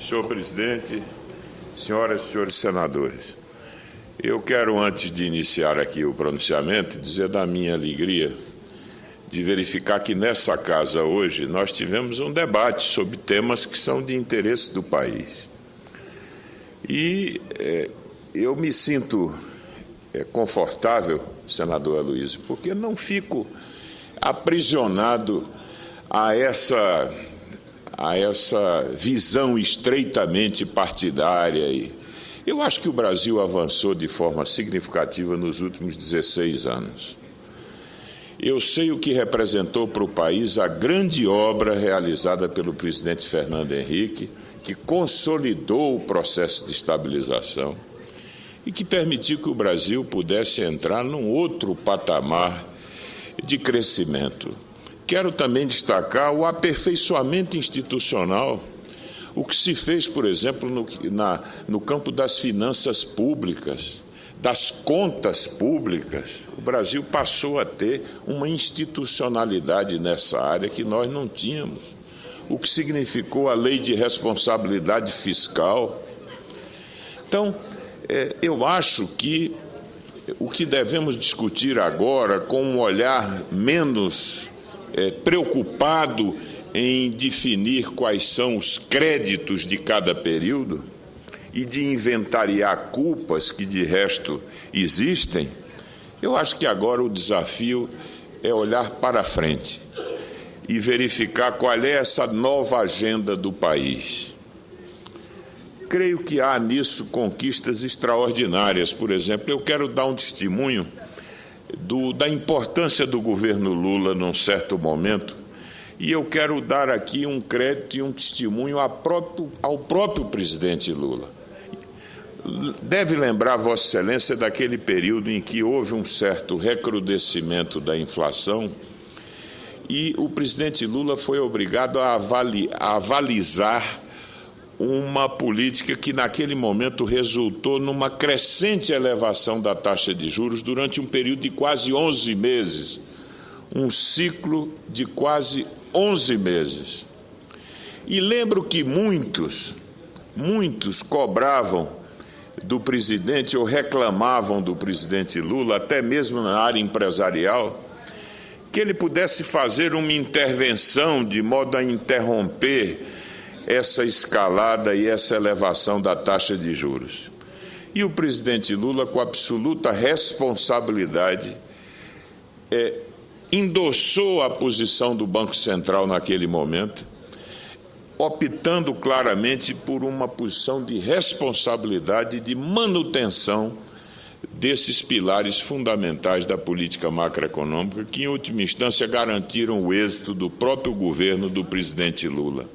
Senhor presidente, senhoras e senhores senadores, eu quero, antes de iniciar aqui o pronunciamento, dizer da minha alegria de verificar que nessa casa hoje nós tivemos um debate sobre temas que são de interesse do país. E eu me sinto confortável, senador Aloysio, porque não fico aprisionado a essa visão estreitamente partidária. Eu acho que o Brasil avançou de forma significativa nos últimos 16 anos. Eu sei o que representou para o país a grande obra realizada pelo presidente Fernando Henrique, que consolidou o processo de estabilização e que permitiu que o Brasil pudesse entrar num outro patamar de crescimento. Quero também destacar o aperfeiçoamento institucional, o que se fez, por exemplo, no campo das finanças públicas, das contas públicas. O Brasil passou a ter uma institucionalidade nessa área que nós não tínhamos, o que significou a lei de responsabilidade fiscal. Então, eu acho que o que devemos discutir agora, com um olhar menos preocupado em definir quais são os créditos de cada período e de inventariar culpas que, de resto, existem, eu acho que agora o desafio é olhar para frente e verificar qual é essa nova agenda do país. Creio que há nisso conquistas extraordinárias. Por exemplo, eu quero dar um testemunho da importância do governo Lula num certo momento, e eu quero dar aqui um crédito e um testemunho ao próprio presidente Lula. Deve lembrar Vossa Excelência daquele período em que houve um certo recrudescimento da inflação e o presidente Lula foi obrigado a avalizar uma política que naquele momento resultou numa crescente elevação da taxa de juros durante um período de quase 11 meses, um ciclo de quase 11 meses. E lembro que muitos cobravam do presidente ou reclamavam do presidente Lula, até mesmo na área empresarial, que ele pudesse fazer uma intervenção de modo a interromper essa escalada e essa elevação da taxa de juros. E o presidente Lula, com absoluta responsabilidade, endossou a posição do Banco Central naquele momento, optando claramente por uma posição de responsabilidade e de manutenção desses pilares fundamentais da política macroeconômica, que, em última instância, garantiram o êxito do próprio governo do presidente Lula.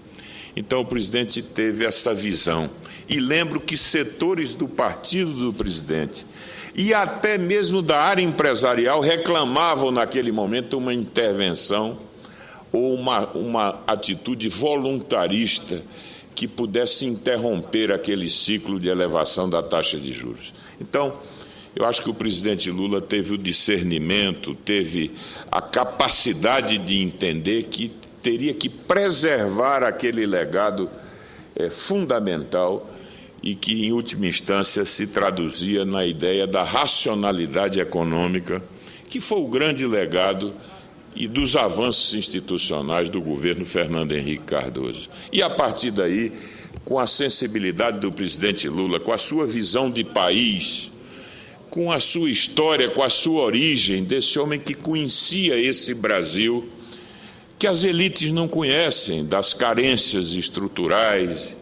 Então, o presidente teve essa visão. E lembro que setores do partido do presidente e até mesmo da área empresarial reclamavam, naquele momento, uma intervenção ou uma atitude voluntarista que pudesse interromper aquele ciclo de elevação da taxa de juros. Então, eu acho que o presidente Lula teve o discernimento, teve a capacidade de entender que teria que preservar aquele legado fundamental e que, em última instância, se traduzia na ideia da racionalidade econômica, que foi o grande legado e dos avanços institucionais do governo Fernando Henrique Cardoso. E, a partir daí, com a sensibilidade do presidente Lula, com a sua visão de país, com a sua história, com a sua origem, desse homem que conhecia esse Brasil, que as elites não conhecem, das carências estruturais,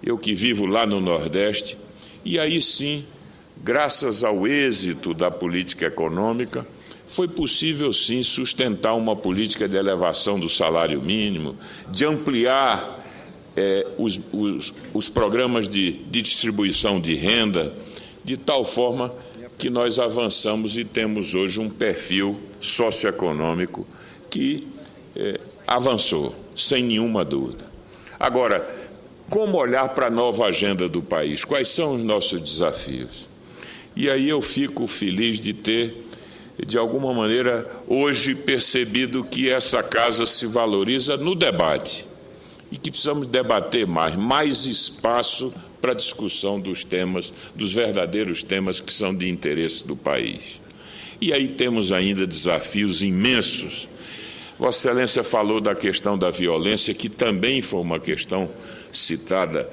eu que vivo lá no Nordeste, e aí sim, graças ao êxito da política econômica, foi possível, sim, sustentar uma política de elevação do salário mínimo, de ampliar os programas de distribuição de renda, de tal forma que nós avançamos e temos hoje um perfil socioeconômico que avançou, sem nenhuma dúvida. Agora, como olhar para a nova agenda do país? Quais são os nossos desafios? E aí eu fico feliz de ter, de alguma maneira, hoje percebido que essa casa se valoriza no debate e que precisamos debater mais espaço para a discussão dos temas, dos verdadeiros temas que são de interesse do país. E aí temos ainda desafios imensos. Vossa Excelência falou da questão da violência, que também foi uma questão citada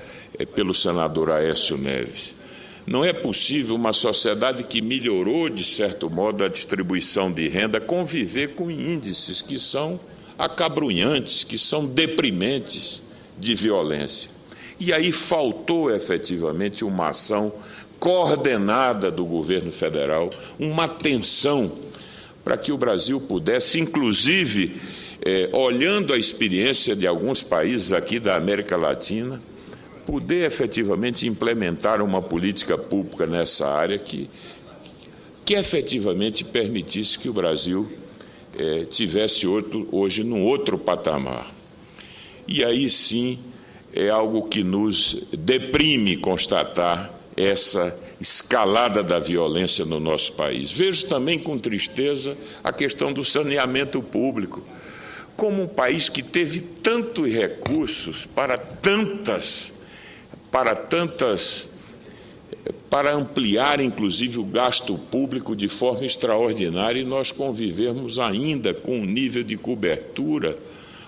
pelo senador Aécio Neves. Não é possível uma sociedade que melhorou, de certo modo, a distribuição de renda, conviver com índices que são acabrunhantes, que são deprimentes de violência. E aí faltou efetivamente uma ação coordenada do governo federal, uma atenção para que o Brasil pudesse, inclusive, olhando a experiência de alguns países aqui da América Latina, poder efetivamente implementar uma política pública nessa área que efetivamente permitisse que o Brasil tivesse hoje num outro patamar. E aí sim é algo que nos deprime constatar essa escalada da violência no nosso país. Vejo também com tristeza a questão do saneamento público. Como um país que teve tantos recursos para ampliar, inclusive, o gasto público de forma extraordinária, e nós convivermos ainda com um nível de cobertura,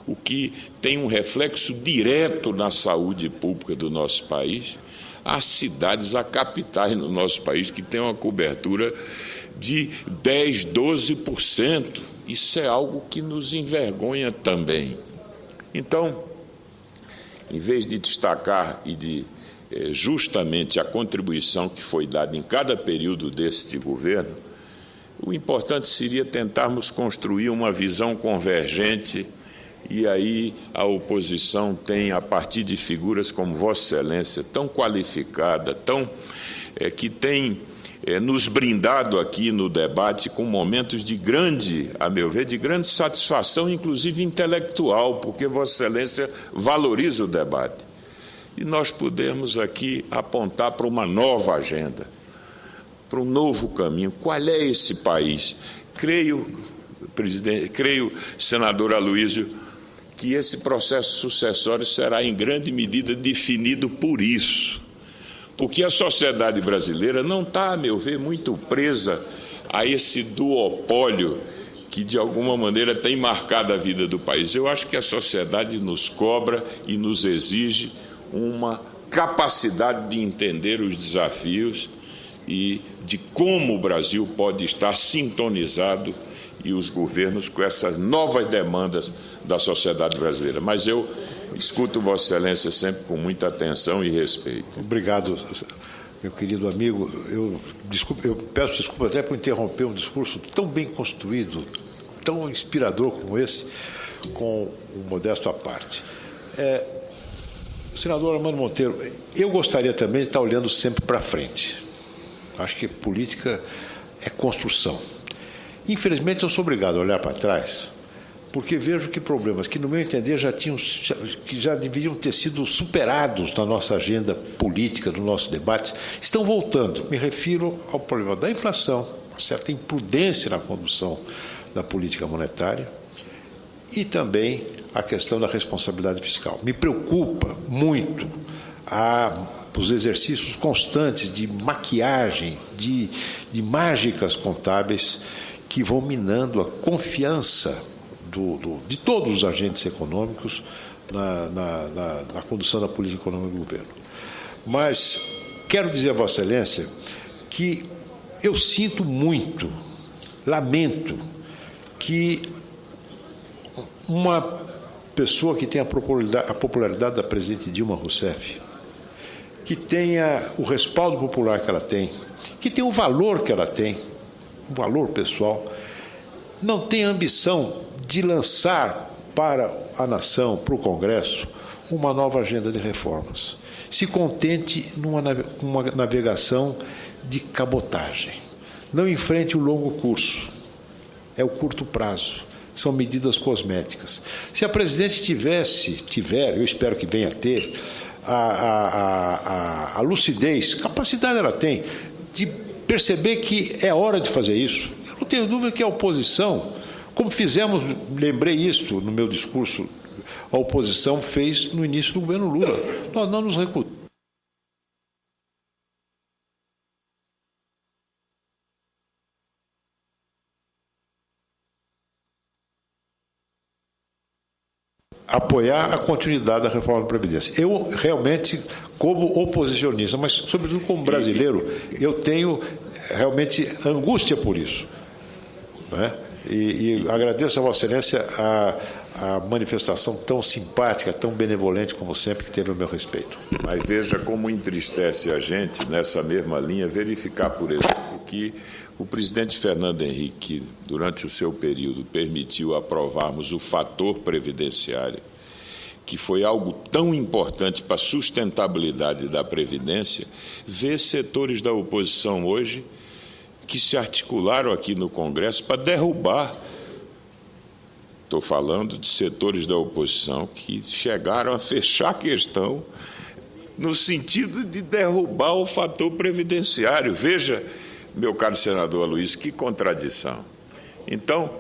o que tem um reflexo direto na saúde pública do nosso país. Há cidades, há capitais no nosso país que têm uma cobertura de 10%, 12%. Isso é algo que nos envergonha também. Então, em vez de destacar e de justamente a contribuição que foi dada em cada período deste governo, o importante seria tentarmos construir uma visão convergente, e aí a oposição tem, a partir de figuras como Vossa Excelência, tão qualificada, que tem nos brindado aqui no debate com momentos de grande, a meu ver, de grande satisfação, inclusive intelectual, porque Vossa Excelência valoriza o debate. E nós podemos aqui apontar para uma nova agenda, para um novo caminho. Qual é esse país? Creio, senador Aloysio, que esse processo sucessório será em grande medida definido por isso. Porque a sociedade brasileira não está, a meu ver, muito presa a esse duopólio que, de alguma maneira, tem marcado a vida do país. Eu acho que a sociedade nos cobra e nos exige uma capacidade de entender os desafios e de como o Brasil pode estar sintonizado, e os governos, com essas novas demandas da sociedade brasileira. Mas eu escuto Vossa Excelência sempre com muita atenção e respeito. Obrigado, meu querido amigo. Eu peço desculpa até por interromper um discurso tão bem construído, tão inspirador como esse, com um modesto à parte. Senador Armando Monteiro, eu gostaria também de estar olhando sempre para frente. Acho que política é construção. Infelizmente, eu sou obrigado a olhar para trás, porque vejo que problemas que, no meu entender, já deveriam ter sido superados na nossa agenda política, no nosso debate, estão voltando. Me refiro ao problema da inflação, uma certa imprudência na condução da política monetária, e também a questão da responsabilidade fiscal. Me preocupa muito os exercícios constantes de maquiagem, de mágicas contábeis que vão minando a confiança de todos os agentes econômicos na condução da política econômica do governo. Mas quero dizer a Vossa Excelência que eu sinto muito, lamento, que uma pessoa que tem a popularidade da presidente Dilma Rousseff, que tenha o respaldo popular que ela tem, que tem o valor que ela tem, um valor pessoal, não tem ambição de lançar para a nação, para o Congresso, uma nova agenda de reformas. Se contente numa navegação de cabotagem. Não enfrente o longo curso, é o curto prazo, são medidas cosméticas. Se a presidente tiver, eu espero que venha a ter, a lucidez, capacidade ela tem, de perceber que é hora de fazer isso. Eu não tenho dúvida que a oposição, como fizemos, lembrei isso no meu discurso a oposição fez no início do governo Lula. Nós não nos recusamos. Apoiar a continuidade da reforma da Previdência. Eu realmente, como oposicionista, mas sobretudo como brasileiro, eu tenho realmente angústia por isso, né? E agradeço a Vossa Excelência a manifestação tão simpática, tão benevolente como sempre que teve ao meu respeito. Mas veja como entristece a gente, nessa mesma linha, verificar, por exemplo, que o presidente Fernando Henrique, durante o seu período, permitiu aprovarmos o fator previdenciário, que foi algo tão importante para a sustentabilidade da Previdência, vê setores da oposição hoje que se articularam aqui no Congresso para derrubar. Estou falando de setores da oposição que chegaram a fechar a questão no sentido de derrubar o fator previdenciário. Veja, meu caro senador Aloysio, que contradição. Então,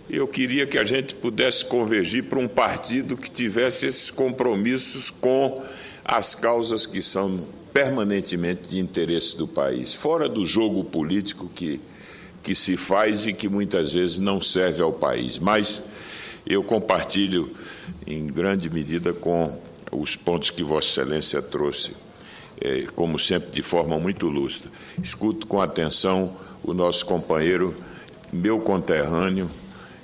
eu queria que a gente pudesse convergir para um partido que tivesse esses compromissos com as causas que são permanentemente de interesse do país, fora do jogo político que se faz e que muitas vezes não serve ao país. Mas eu compartilho em grande medida com os pontos que Vossa Excelência trouxe, como sempre, de forma muito lúcida. Escuto com atenção o nosso companheiro, meu conterrâneo,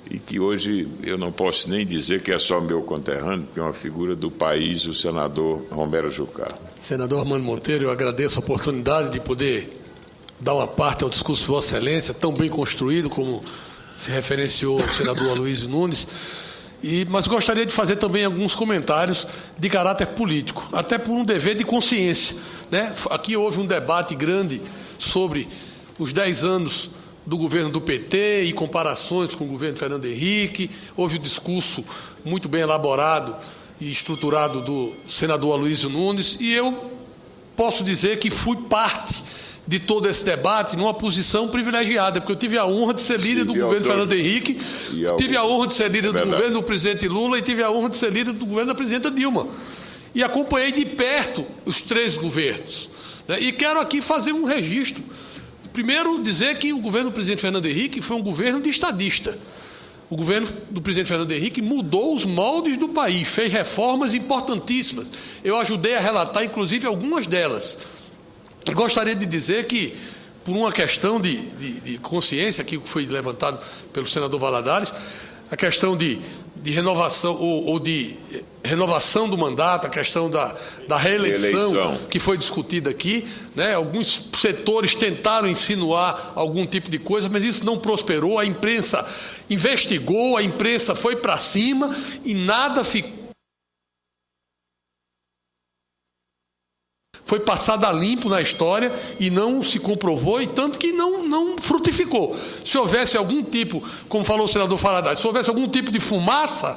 e que hoje eu não posso nem dizer que é só meu conterrâneo, que é uma figura do país, o senador Romero Jucá. Senador Armando Monteiro, eu agradeço a oportunidade de poder dar uma parte ao discurso de Vossa Excelência, tão bem construído como se referenciou o senador Aloysio Nunes, mas gostaria de fazer também alguns comentários de caráter político, até por um dever de consciência, né? Aqui houve um debate grande sobre os 10 anos do governo do PT e comparações com o governo Fernando Henrique. Houve um discurso muito bem elaborado e estruturado do senador Aloysio Nunes, e eu posso dizer que fui parte de todo esse debate numa posição privilegiada, porque eu tive a honra de ser líder do governo Fernando Henrique, tive a honra de ser líder do governo do presidente Lula e tive a honra de ser líder do governo da presidenta Dilma. E acompanhei de perto os 3 governos, né? E quero aqui fazer um registro. Primeiro, dizer que o governo do presidente Fernando Henrique foi um governo de estadista. O governo do presidente Fernando Henrique mudou os moldes do país, fez reformas importantíssimas. Eu ajudei a relatar, inclusive, algumas delas. Eu gostaria de dizer que, por uma questão de consciência, que foi levantado pelo senador Valadares, a questão de renovação ou de renovação do mandato, a questão da reeleição que foi discutida aqui, né? Alguns setores tentaram insinuar algum tipo de coisa, mas isso não prosperou. A imprensa investigou, a imprensa foi para cima e nada ficou. Foi passada a limpo na história e não se comprovou, e tanto que não frutificou. Se houvesse algum tipo, como falou o senador Valadares, se houvesse algum tipo de fumaça,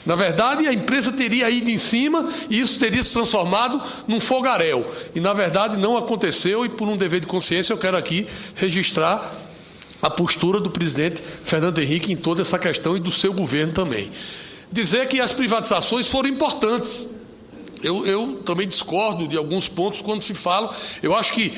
na verdade, a imprensa teria ido em cima e isso teria se transformado num fogaréu. E, na verdade, não aconteceu, e por um dever de consciência eu quero aqui registrar a postura do presidente Fernando Henrique em toda essa questão e do seu governo também. Dizer que as privatizações foram importantes. Eu também discordo de alguns pontos quando se fala. Eu acho que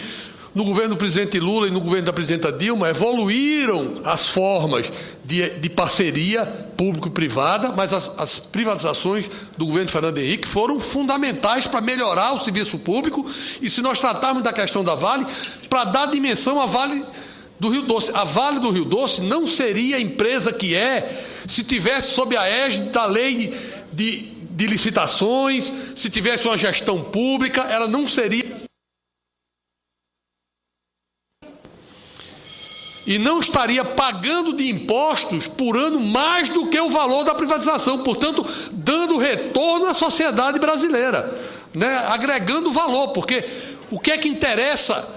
no governo do presidente Lula e no governo da presidenta Dilma evoluíram as formas de parceria público e privada, mas as privatizações do governo Fernando Henrique foram fundamentais para melhorar o serviço público. E se nós tratarmos da questão da Vale, para dar dimensão à Vale do Rio Doce. A Vale do Rio Doce não seria a empresa que é se tivesse sob a égide da lei de licitações, se tivesse uma gestão pública, ela não seria. E não estaria pagando de impostos por ano mais do que o valor da privatização, portanto, dando retorno à sociedade brasileira, né? Agregando valor, porque o que é que interessa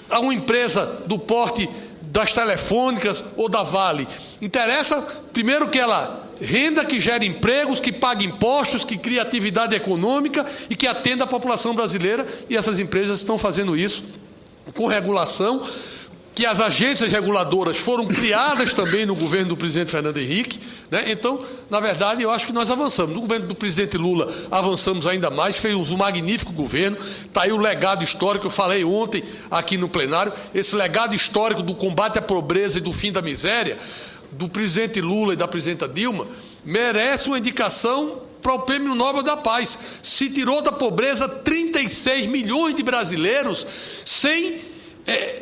a uma empresa do porte das telefônicas ou da Vale? Interessa, primeiro, que ela renda, que gere empregos, que pague impostos, que crie atividade econômica e que atenda a população brasileira, e essas empresas estão fazendo isso com regulação, que as agências reguladoras foram criadas também no governo do presidente Fernando Henrique, né? Então, na verdade, eu acho que nós avançamos. No governo do presidente Lula, avançamos ainda mais, fez um magnífico governo, está aí o legado histórico, eu falei ontem aqui no plenário, esse legado histórico do combate à pobreza e do fim da miséria, do presidente Lula e da presidenta Dilma, merece uma indicação para o Prêmio Nobel da Paz. Se tirou da pobreza 36 milhões de brasileiros sem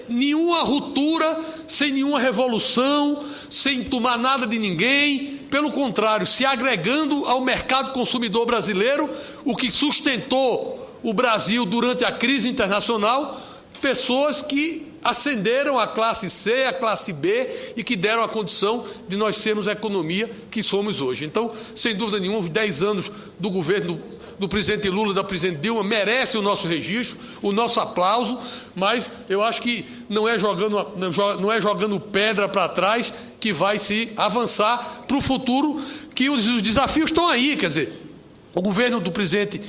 nenhuma ruptura, sem nenhuma revolução, sem tomar nada de ninguém. Pelo contrário, se agregando ao mercado consumidor brasileiro, o que sustentou o Brasil durante a crise internacional, pessoas que ascenderam a classe C, a classe B e que deram a condição de nós sermos a economia que somos hoje. Então, sem dúvida nenhuma, os 10 anos do governo do presidente Lula e da presidente Dilma merecem o nosso registro, o nosso aplauso, mas eu acho que não é jogando pedra para trás que vai se avançar para o futuro, que os desafios estão aí. Quer dizer, o governo do presidente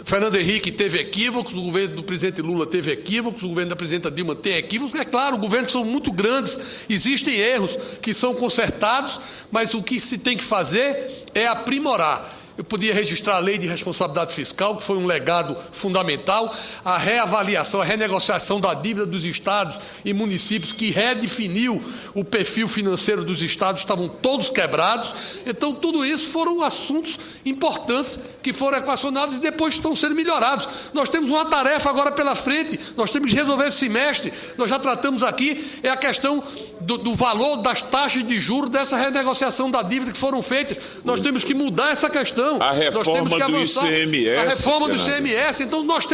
Fernando Henrique teve equívocos, o governo do presidente Lula teve equívocos, o governo da presidenta Dilma tem equívocos. É claro, os governos são muito grandes, existem erros que são consertados, mas o que se tem que fazer é aprimorar. Eu podia registrar a lei de responsabilidade fiscal, que foi um legado fundamental, a reavaliação, a renegociação da dívida dos estados e municípios, que redefiniu o perfil financeiro dos estados, estavam todos quebrados. Então, tudo isso foram assuntos importantes que foram equacionados e depois estão sendo melhorados. Nós temos uma tarefa agora pela frente, nós temos que resolver esse semestre, nós já tratamos aqui, é a questão do valor das taxas de juros dessa renegociação da dívida que foram feitas. Nós temos que mudar essa questão. A reforma do ICMS. A reforma do ICMS. Então, nós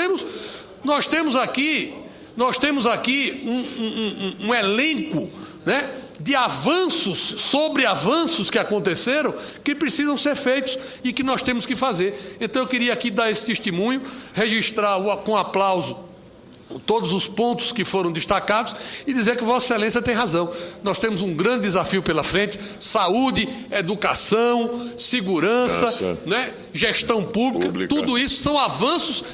temos aqui um elenco, né, de avanços sobre avanços que aconteceram, que precisam ser feitos e que nós temos que fazer. Então, eu queria aqui dar esse testemunho, registrar com aplauso todos os pontos que foram destacados e dizer que Vossa Excelência tem razão. Nós temos um grande desafio pela frente: saúde, educação, segurança, né, gestão pública. Tudo isso são avanços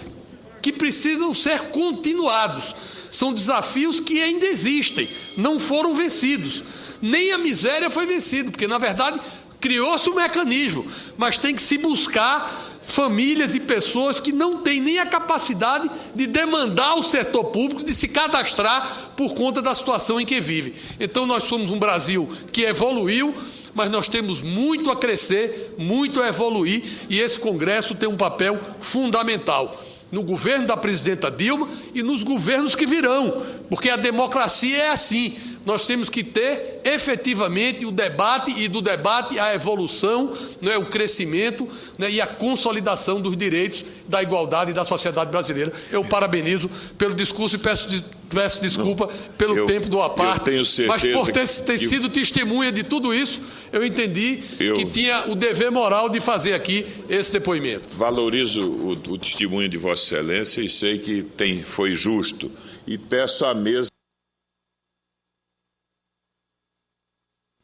que precisam ser continuados. São desafios que ainda existem, não foram vencidos. Nem a miséria foi vencida, porque, na verdade, criou-se um mecanismo, mas tem que se buscar famílias e pessoas que não têm nem a capacidade de demandar ao setor público, de se cadastrar por conta da situação em que vive. Então, nós somos um Brasil que evoluiu, mas nós temos muito a crescer, muito a evoluir, e esse Congresso tem um papel fundamental no governo da presidenta Dilma e nos governos que virão, porque a democracia é assim. Nós temos que ter efetivamente o debate, e do debate a evolução, né, o crescimento, né, e a consolidação dos direitos, da igualdade da sociedade brasileira. Eu parabenizo pelo discurso e peço desculpa pelo tempo do à parte, mas por ter sido testemunha de tudo isso, eu entendi que tinha o dever moral de fazer aqui esse depoimento. Valorizo o testemunho de Vossa Excelência e sei que foi justo, e peço à mesa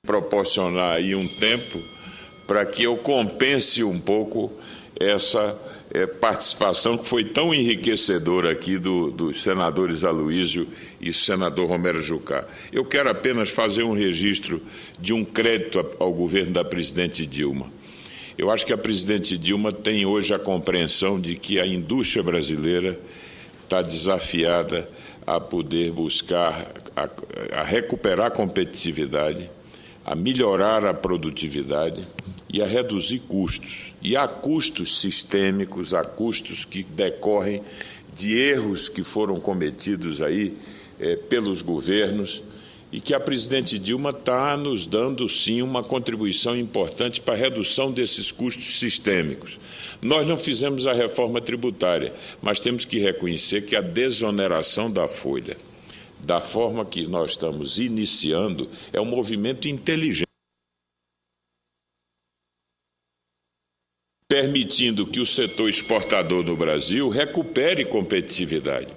proporcionar aí um tempo para que eu compense um pouco essa participação que foi tão enriquecedora aqui dos senadores Aloísio e senador Romero Jucá. Eu quero apenas fazer um registro de um crédito ao governo da presidente Dilma. Eu acho que a presidente Dilma tem hoje a compreensão de que a indústria brasileira está desafiada a poder buscar, a recuperar a competitividade, a melhorar a produtividade e a reduzir custos. E há custos sistêmicos, há custos que decorrem de erros que foram cometidos aí pelos governos, e que a presidente Dilma está nos dando, sim, uma contribuição importante para a redução desses custos sistêmicos. Nós não fizemos a reforma tributária, mas temos que reconhecer que a desoneração da folha, da forma que nós estamos iniciando, é um movimento inteligente, permitindo que o setor exportador no Brasil recupere competitividade.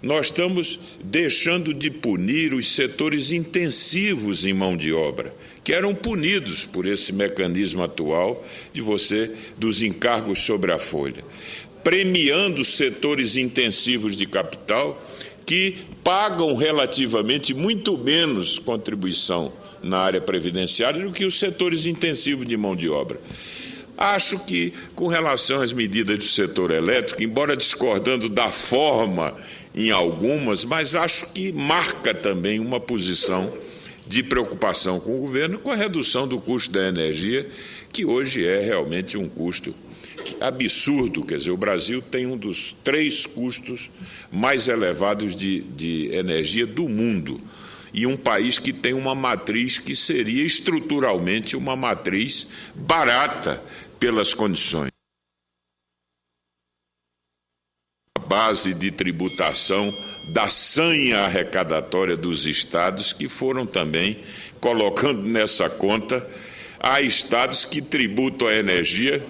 Nós estamos deixando de punir os setores intensivos em mão de obra, que eram punidos por esse mecanismo atual dos encargos sobre a folha, premiando setores intensivos de capital que pagam relativamente muito menos contribuição na área previdenciária do que os setores intensivos de mão de obra. Acho que, com relação às medidas do setor elétrico, embora discordando da forma em algumas, mas acho que marca também uma posição de preocupação com o governo com a redução do custo da energia, que hoje é realmente um custo absurdo. Quer dizer, o Brasil tem um dos 3 custos mais elevados de energia do mundo, e um país que tem uma matriz que seria estruturalmente uma matriz barata pelas condições. A base de tributação da sanha arrecadatória dos estados, que foram também colocando nessa conta, há estados que tributam a energia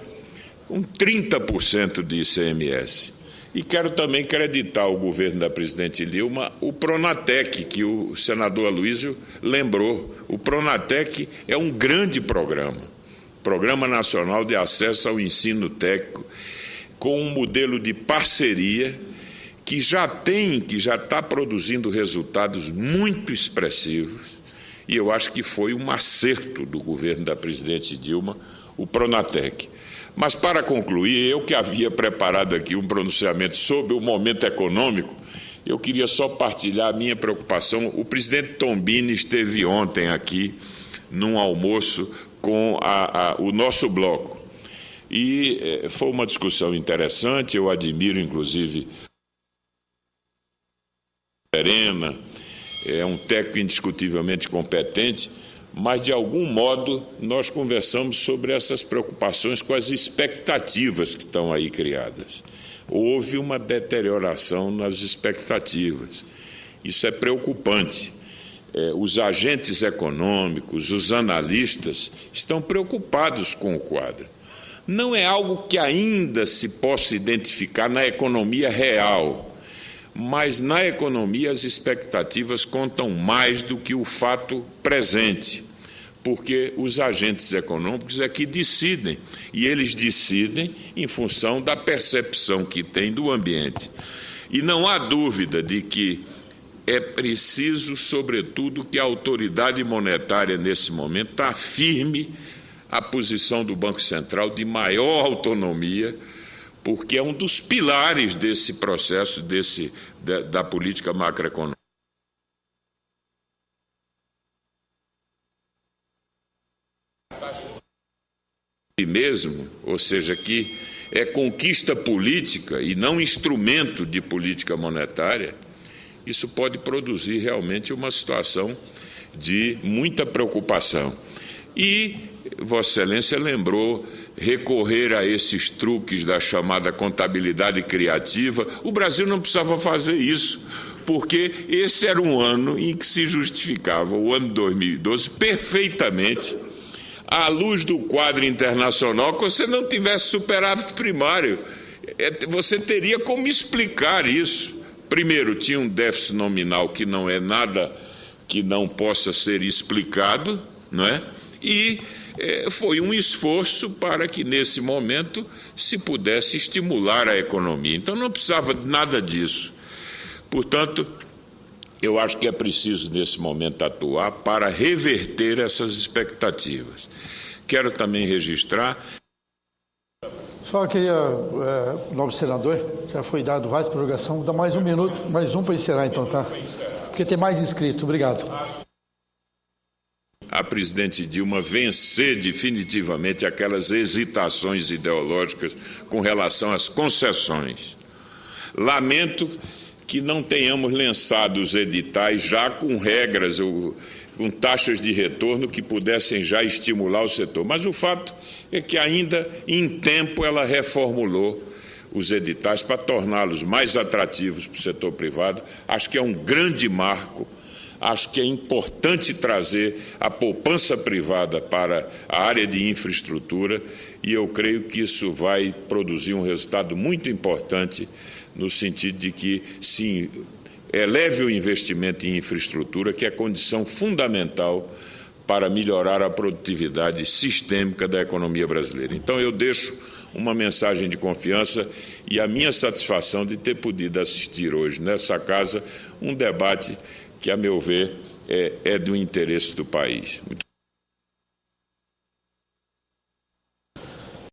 com 30% de ICMS. E quero também creditar ao governo da presidente Dilma o Pronatec, que o senador Aloysio lembrou. O Pronatec é um grande programa, Programa Nacional de Acesso ao Ensino Técnico, com um modelo de parceria que já está produzindo resultados muito expressivos, e eu acho que foi um acerto do governo da presidente Dilma, o Pronatec. Mas, para concluir, eu que havia preparado aqui um pronunciamento sobre o momento econômico, eu queria só partilhar a minha preocupação. O presidente Tombini esteve ontem aqui, num almoço com o nosso bloco, e foi uma discussão interessante. Eu admiro, inclusive, Serena, é um técnico indiscutivelmente competente, mas, de algum modo, nós conversamos sobre essas preocupações com as expectativas que estão aí criadas. Houve uma deterioração nas expectativas. Isso é preocupante. Os agentes econômicos, os analistas, estão preocupados com o quadro. Não é algo que ainda se possa identificar na economia real, mas na economia as expectativas contam mais do que o fato presente, porque os agentes econômicos é que decidem, e eles decidem em função da percepção que têm do ambiente. E não há dúvida de que é preciso, sobretudo, que a autoridade monetária, nesse momento, afirme a posição do Banco Central de maior autonomia, porque é um dos pilares desse processo da política macroeconômica. E mesmo, ou seja, que é conquista política e não instrumento de política monetária, isso pode produzir realmente uma situação de muita preocupação. E Vossa Excelência lembrou recorrer a esses truques da chamada contabilidade criativa. O Brasil não precisava fazer isso, porque esse era um ano em que se justificava, o ano 2012, perfeitamente, à luz do quadro internacional, que você não tivesse superávit primário. Você teria como explicar isso. Primeiro, tinha um déficit nominal que não é nada que não possa ser explicado, não é? E foi um esforço para que, nesse momento, se pudesse estimular a economia. Então, não precisava de nada disso. Portanto, eu acho que é preciso, nesse momento, atuar para reverter essas expectativas. Quero também registrar... Só queria, nobre senador, já foi dado várias prorrogações, dá mais um minuto, mais um para encerrar, então, tá? Porque tem mais inscrito. Obrigado. A presidente Dilma vencer definitivamente aquelas hesitações ideológicas com relação às concessões. Lamento que não tenhamos lançado os editais já com regras ou com taxas de retorno que pudessem já estimular o setor. Mas o fato é que ainda em tempo ela reformulou os editais para torná-los mais atrativos para o setor privado. Acho que é um grande marco. Acho que é importante trazer a poupança privada para a área de infraestrutura, e eu creio que isso vai produzir um resultado muito importante no sentido de que se eleve o investimento em infraestrutura, que é condição fundamental para melhorar a produtividade sistêmica da economia brasileira. Então, eu deixo uma mensagem de confiança e a minha satisfação de ter podido assistir hoje nessa casa um debate que, a meu ver, é do interesse do país.